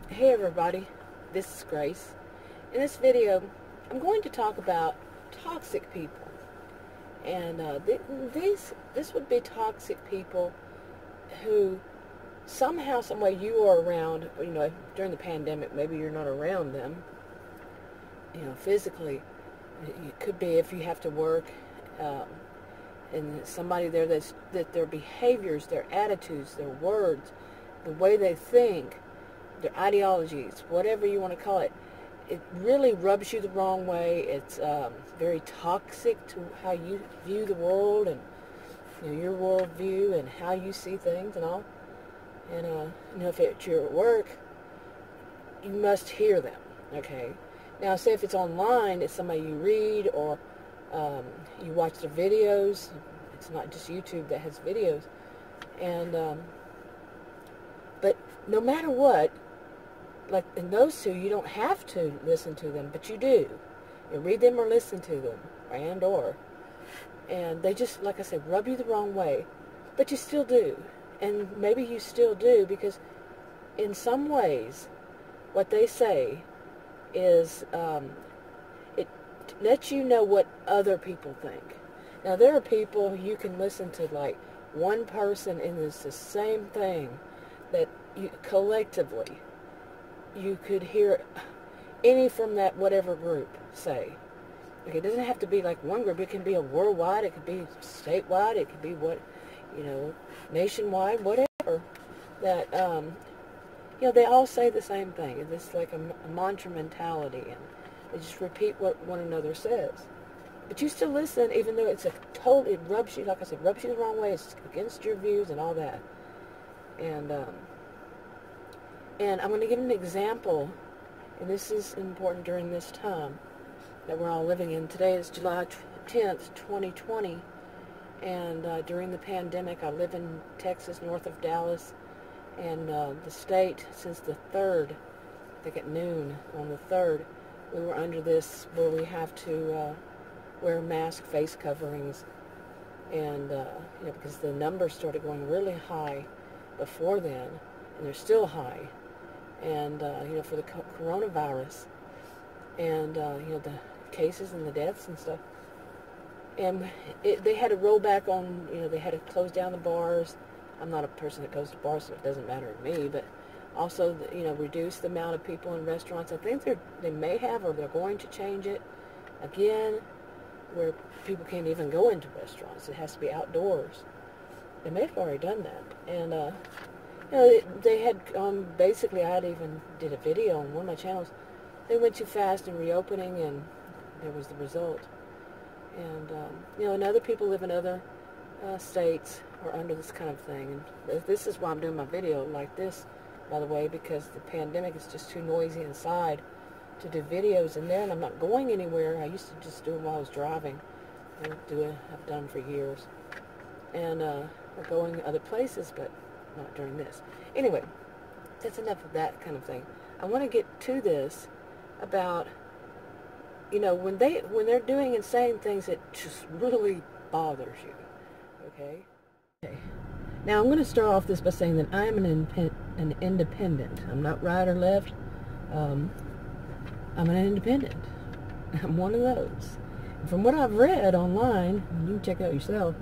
Hey everybody, this is Grace. In this video, I'm going to talk about toxic people. And this would be toxic people who somehow, some way you are around, during the pandemic, maybe you're not around them, physically. It could be if you have to work, and somebody there that their behaviors, their attitudes, their words, the way they think, their ideologies, whatever you want to call it, it really rubs you the wrong way. It's very toxic to how you view the world and your worldview and how you see things and all. And if you're at work, you must hear them. Okay. Now, say if it's online, it's somebody you read or you watch their videos. It's not just YouTube that has videos. And but no matter what, like in those two, you don't have to listen to them, but you do. You read them or listen to them, and they just, like I said, rub you the wrong way, but you still do. And maybe you still do because in some ways, what they say is it lets you know what other people think. Now, there are people you can listen to, like one person, and it's the same thing that you collectively you could hear any from that whatever group say. Okay, it doesn't have to be like one group. It can be a worldwide. It could be statewide. It could be nationwide, whatever. That they all say the same thing. It's like a mantra mentality, and they just repeat what one another says. But you still listen, even though it rubs you, like I said, rubs you the wrong way. It's against your views and all that. And I'm going to give an example, and this is important during this time that we're all living in. Today is July 10th, 2020, and during the pandemic, I live in Texas, north of Dallas, and the state, since the 3rd, I think at noon on the 3rd, we were under this where we have to wear mask, face coverings, and because the numbers started going really high before then, and they're still high. And, for the coronavirus and, the cases and the deaths and stuff. And they had to roll back on, they had to close down the bars. I'm not a person that goes to bars, so it doesn't matter to me. But also, reduce the amount of people in restaurants. I think they may have, or they're going to change it again, where people can't even go into restaurants. It has to be outdoors. They may have already done that. And, they had, basically, I had even did a video on one of my channels. They went too fast in reopening, and there was the result. And, and other people live in other states are under this kind of thing. And this is why I'm doing my video like this, by the way, because the pandemic is just too noisy inside to do videos in there, and I'm not going anywhere. I used to just do them while I was driving. I've done them for years. And we're going other places, but not during this. Anyway, that's enough of that kind of thing. I want to get to this about, when they're doing and saying things that just really bothers you. Okay. Now, I'm going to start off this by saying that I am an independent. I'm not right or left. I'm an independent. I'm one of those. And from what I've read online, and you can check it out yourself,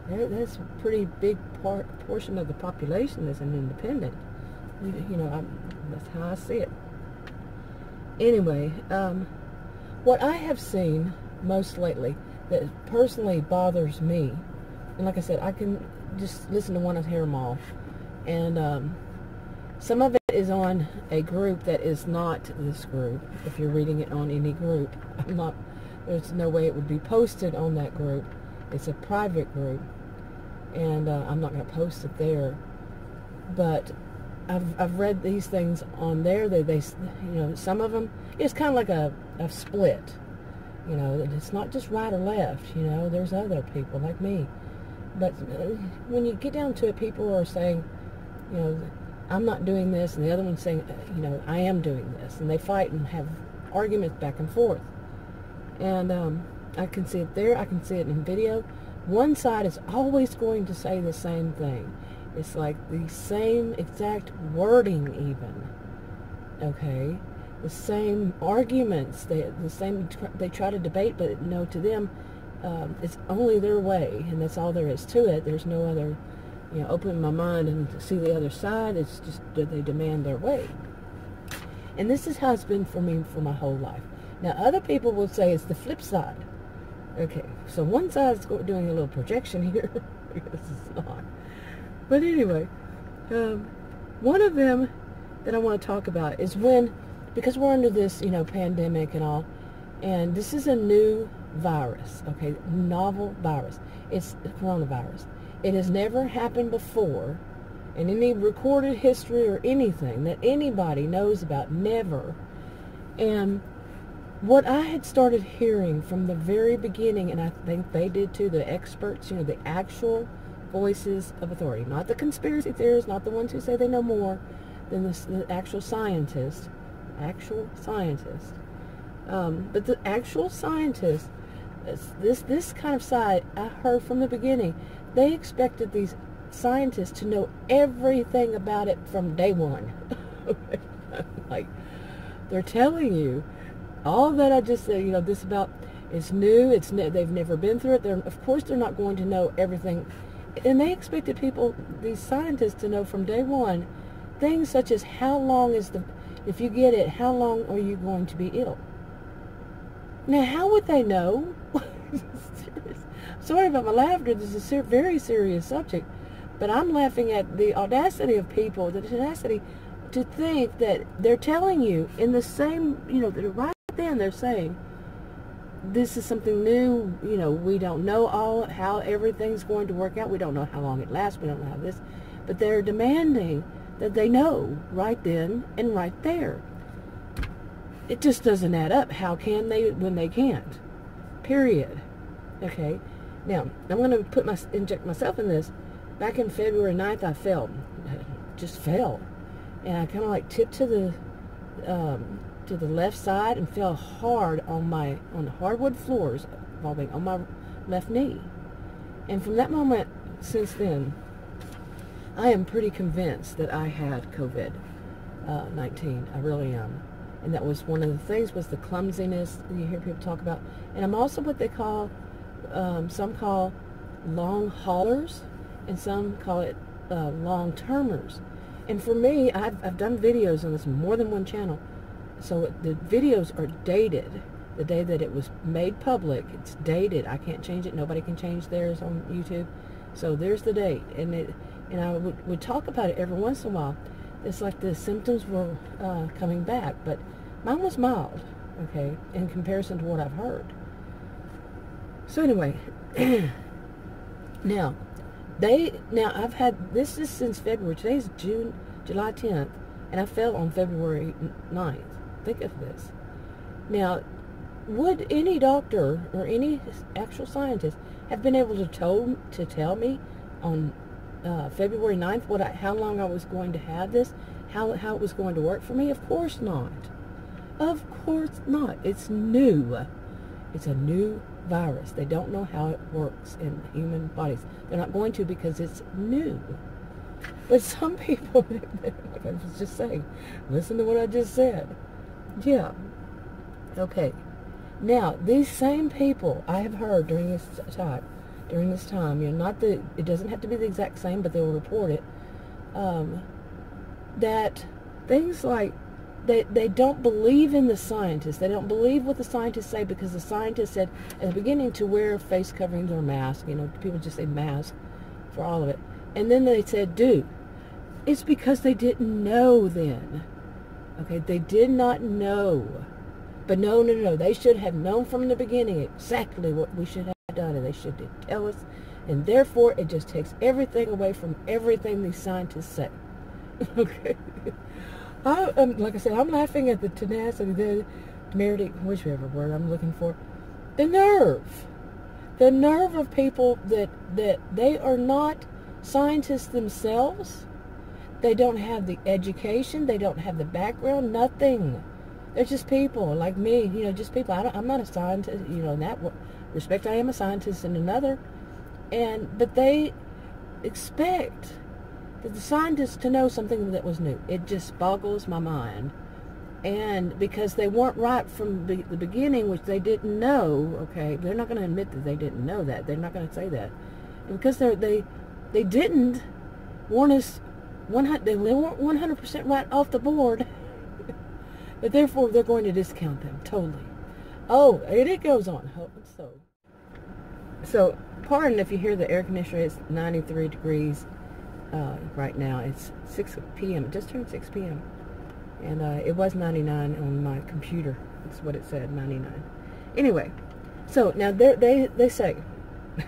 that's a pretty big portion of the population that's an independent. That's how I see it. Anyway, what I have seen most lately that personally bothers me, and like I said, I can just listen to one and hear them all, and some of it is on a group that is not this group. If you're reading it on any group, there's no way it would be posted on that group. It's a private group, and I'm not going to post it there. But I've read these things on there. They some of them, it's kind of like a split. It's not just right or left. There's other people like me. But when you get down to it, people are saying, I'm not doing this, and the other one's saying, I am doing this, and they fight and have arguments back and forth. And I can see it there. I can see it in video. One side is always going to say the same thing. It's like the same exact wording even. Okay? The same arguments. They try to debate, but no, to them, it's only their way, and that's all there is to it. There's no other, opening my mind and see the other side. It's just that they demand their way. And this is how it's been for me for my whole life. Now, other people will say it's the flip side. Okay, so one side's doing a little projection here. Because it's not. But anyway, one of them that I want to talk about is because we're under this, pandemic and all, and this is a new virus, okay, novel virus. It's coronavirus. It has never happened before in any recorded history or anything that anybody knows about, never. And what I had started hearing from the very beginning, and I think they did too, the experts, the actual voices of authority, not the conspiracy theorists, not the ones who say they know more than the actual scientists, but the actual scientists, this kind of side, I heard from the beginning, they expected these scientists to know everything about it from day one. Like, they're telling you all that I just said, this about, it's new, they've never been through it. Of course they're not going to know everything. And they expected these scientists to know from day one, things such as if you get it, how long are you going to be ill? Now, how would they know? Sorry about my laughter. This is a very serious subject. But I'm laughing at the audacity of people, the tenacity to think that they're telling you in the same, right then they're saying, this is something new, we don't know how everything's going to work out. We don't know how long it lasts. We don't know how this. But they're demanding that they know right then and right there. It just doesn't add up. How can they when they can't? Period. Okay? Now, I'm going to inject myself in this. Back in February 9th, I fell. Just fell. And I kind of like tipped to the left side and fell hard on the hardwood floors, involving on my left knee. And from that moment, since then, I am pretty convinced that I had COVID-19. I really am. And that was one of the things, was the clumsiness you hear people talk about. And I'm also what they call, some call long haulers, and some call it long-termers. And for me, I've done videos on this, more than one channel. So the videos are dated. The day that it was made public, it's dated. I can't change it. Nobody can change theirs on YouTube. So there's the date. And I would talk about it every once in a while. It's like the symptoms were coming back. But mine was mild, okay, in comparison to what I've heard. So anyway, now I've had, this is since February. Today's July 10th, and I fell on February 9th. Think of this. Now, would any doctor or any actual scientist have been able to tell me on February 9th how long I was going to have this, how it was going to work for me? Of course not. Of course not. It's new. It's a new virus. They don't know how it works in human bodies. They're not going to, because it's new. But some people, like I was just saying, listen to what I just said. Yeah. Okay. Now, these same people I have heard during this time, it doesn't have to be the exact same, but they'll report it, that things like, they don't believe in the scientists. They don't believe what the scientists say, because the scientists said at the beginning to wear face coverings or masks. People just say mask for all of it. And then they said do. It's because they didn't know then. Okay, they did not know. But no. They should have known from the beginning exactly what we should have done, and they should tell us. And therefore, it just takes everything away from everything these scientists say. Okay. Like I said, I'm laughing at the tenacity, the temerity, whichever word I'm looking for. The nerve of people that they are not scientists themselves. They don't have the education. They don't have the background. Nothing. They're just people like me. Just people. I'm not a scientist. In that respect, I am a scientist in another. But they expect for the scientists to know something that was new. It just boggles my mind. And because they weren't right from the beginning, which they didn't know, okay, they're not going to admit that they didn't know that. They're not going to say that. And because they didn't want us, they weren't 100% right off the board, but therefore they're going to discount them totally. Oh, and it goes on. So, pardon if you hear the air conditioner. It's 93 degrees right now. It's 6 p.m. It just turned 6 p.m. And it was 99 on my computer. That's what it said, 99. Anyway, so now they say,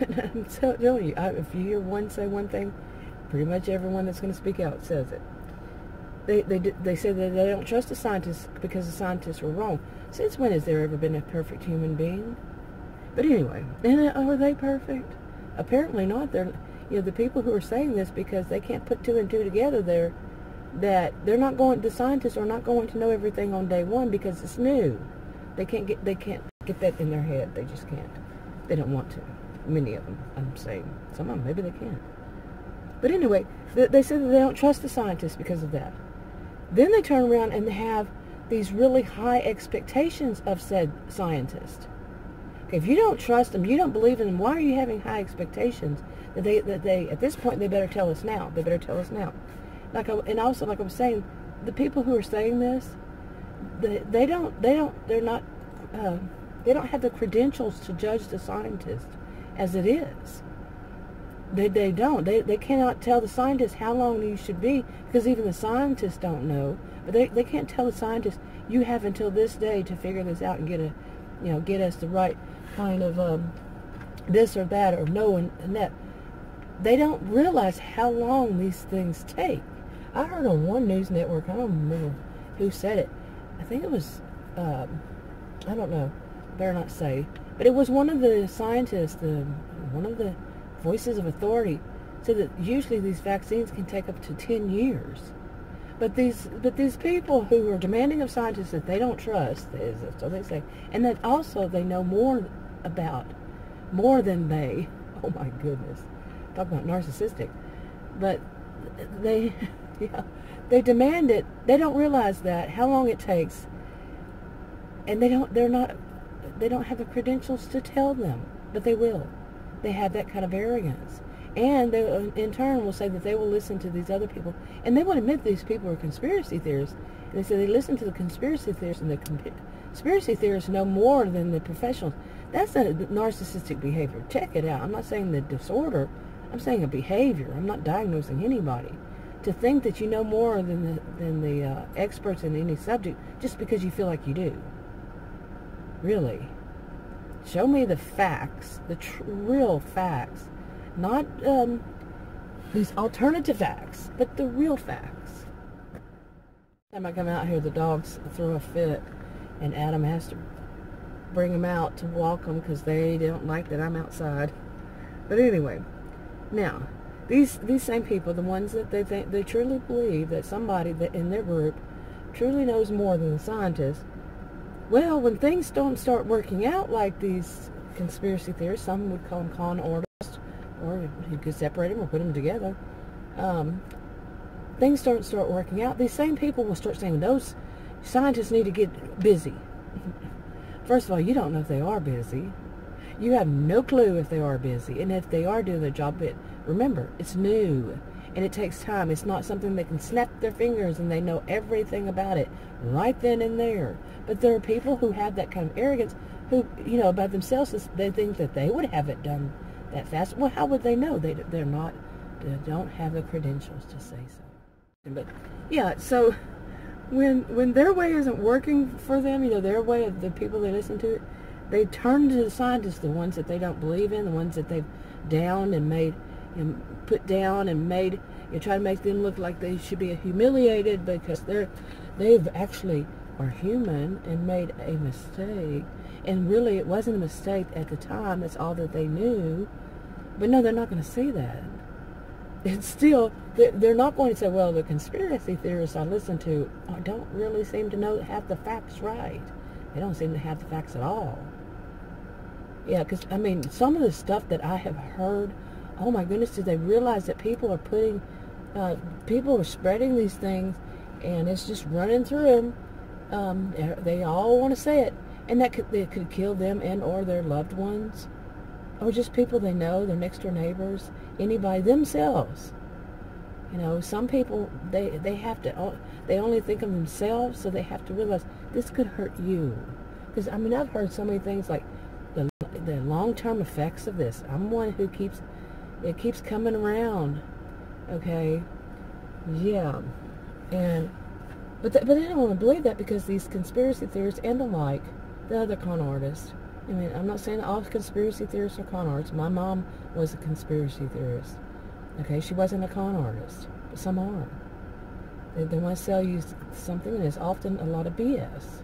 I'm telling you, if you hear one say one thing, pretty much everyone that's going to speak out says it. They say that they don't trust the scientists because the scientists were wrong. Since when has there ever been a perfect human being? But anyway, and are they perfect? Apparently not. They're, the people who are saying this because they can't put two and two together there, that the scientists are not going to know everything on day one because it's new. They can't get that in their head. They just can't. They don't want to. Many of them, I'm saying. Some of them, maybe they can. But anyway, they say that they don't trust the scientists because of that. Then they turn around and they have these really high expectations of said scientist. Okay, if you don't trust them, you don't believe in them, why are you having high expectations? That they at this point, they better tell us now. They better tell us now. And also, like I was saying, the people who are saying this, they don't have the credentials to judge the scientist as it is. They don't. They cannot tell the scientists how long you should be, because even the scientists don't know. But they can't tell the scientists, you have until this day to figure this out and get us the right kind of this or that or no and that. They don't realize how long these things take. I heard on one news network, I don't remember who said it. I think it was, I don't know, better not say, but it was one of the scientists, one of the voices of authority, said that usually these vaccines can take up to 10 years. But these people who are demanding of scientists that they don't trust, so they say, and that also they know more than they, oh my goodness, talk about narcissistic, but they demand it. They don't realize that, how long it takes, and they don't have the credentials to tell them, but they will. They have that kind of arrogance. And they, in turn, will say that they will listen to these other people. And they will admit these people are conspiracy theorists. And they say they listen to the conspiracy theorists, and the conspiracy theorists know more than the professionals. That's a narcissistic behavior. Check it out. I'm not saying the disorder. I'm saying a behavior. I'm not diagnosing anybody. To think that you know more than the experts in any subject just because you feel like you do. Really. Show me the facts, the real facts. Not these alternative facts, but the real facts. Every time I come out here, the dogs throw a fit, and Adam has to bring them out to walk them because they don't like that I'm outside. But anyway, now, these same people, the ones that they truly believe that somebody that in their group truly knows more than the scientists, well, when things don't start working out like these conspiracy theorists, some would call them con artists, or you could separate them or put them together. Things don't start working out. These same people will start saying those scientists need to get busy. First of all, you don't know if they are busy. You have no clue if they are busy, and if they are doing their job. But remember, it's new, and it takes time. It's not something they can snap their fingers and they know everything about it right then and there. But there are people who have that kind of arrogance, who, about themselves, they think that they would have it done that fast. Well, how would they know? They don't have the credentials to say so. But yeah, so when their way isn't working for them, their way of the people they listen to, they turn to the scientists, the ones that they don't believe in, the ones that they've downed and made, put down and made, try to make them look like they should be humiliated because they've actually are human and made a mistake. And really, it wasn't a mistake at the time. That's all that they knew. But no, they're not going to see that. It's still, they're not going to say, well, the conspiracy theorists I listen to don't really seem to have the facts right. They don't seem to have the facts at all. Yeah, because, some of the stuff that I have heard, oh my goodness, do they realize that people are putting People are spreading these things, and it's just running through them. They all want to say it, and it could kill them and or their loved ones, or just people they know, their next door neighbors, anybody, themselves. You know, some people, they only think of themselves, so they have to realize this could hurt you. Because, I mean, I've heard so many things like the long-term effects of this. I'm one who it keeps coming around, okay? Yeah. But they don't want to believe that, because these conspiracy theorists and the like, the other con artists, I mean, I'm not saying all conspiracy theorists are con artists. My mom was a conspiracy theorist. Okay, she wasn't a con artist, but some are. They want to sell you something, and it's often a lot of BS.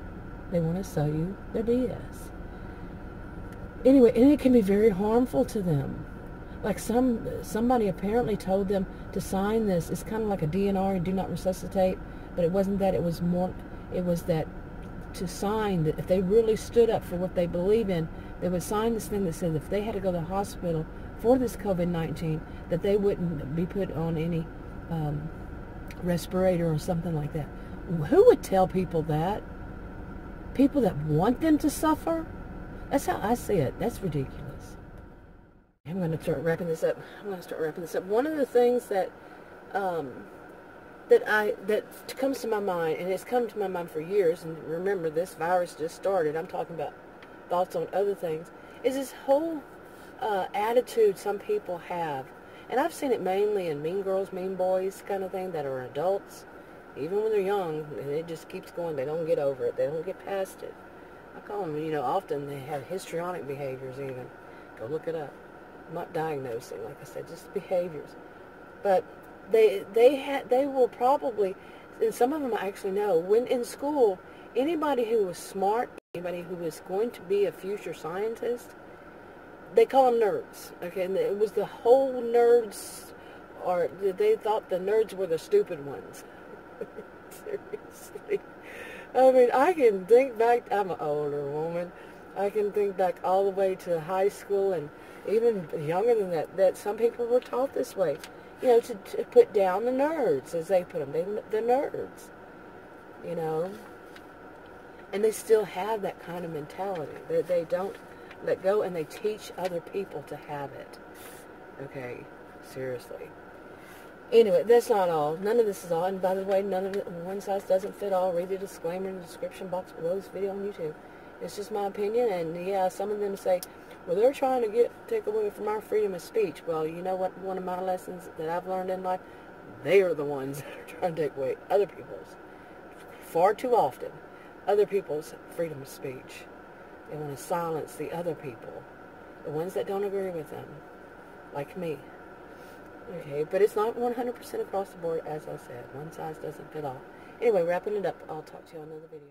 They want to sell you their BS. Anyway, and it can be very harmful to them. Like somebody apparently told them to sign this. It's kind of like a DNR, do not resuscitate, but it wasn't that. It was that to sign that if they really stood up for what they believe in, they would sign this thing that said if they had to go to the hospital for this COVID-19, that they wouldn't be put on any respirator or something like that. Who would tell people that? People that want them to suffer? That's how I see it. That's ridiculous. I'm going to start wrapping this up. One of the things that comes to my mind, and it's come to my mind for years, and remember, this virus just started. I'm talking about thoughts on other things, is this whole attitude some people have. And I've seen it mainly in mean girls, mean boys kind of thing that are adults. Even when they're young, and it just keeps going. They don't get over it. They don't get past it. I call them, often they have histrionic behaviors even. Go look it up. I'm not diagnosing, like I said, just behaviors. But they will probably, and some of them I actually know, when in school, anybody who was smart, anybody who was going to be a future scientist, they call them nerds, okay? And it was the whole nerds, or they thought the nerds were the stupid ones. Seriously. I mean, I can think back, I'm an older woman, I can think back all the way to high school and even younger than that some people were taught this way, to put down the nerds, as they put them, the nerds, and they still have that kind of mentality. They don't let go, and they teach other people to have it. Okay, seriously. Anyway, that's not all. None of this is all. And by the way, none of it, one size doesn't fit all. Read the disclaimer in the description box below this video on YouTube. It's just my opinion, and yeah, some of them say, well, they're trying to take away from our freedom of speech. Well, you know what? One of my lessons that I've learned in life, they are the ones that are trying to take away other people's, far too often, other people's freedom of speech. They want to silence the other people, the ones that don't agree with them, like me. Okay, but it's not 100% across the board, as I said. One size doesn't fit all. Anyway, wrapping it up, I'll talk to you on another video.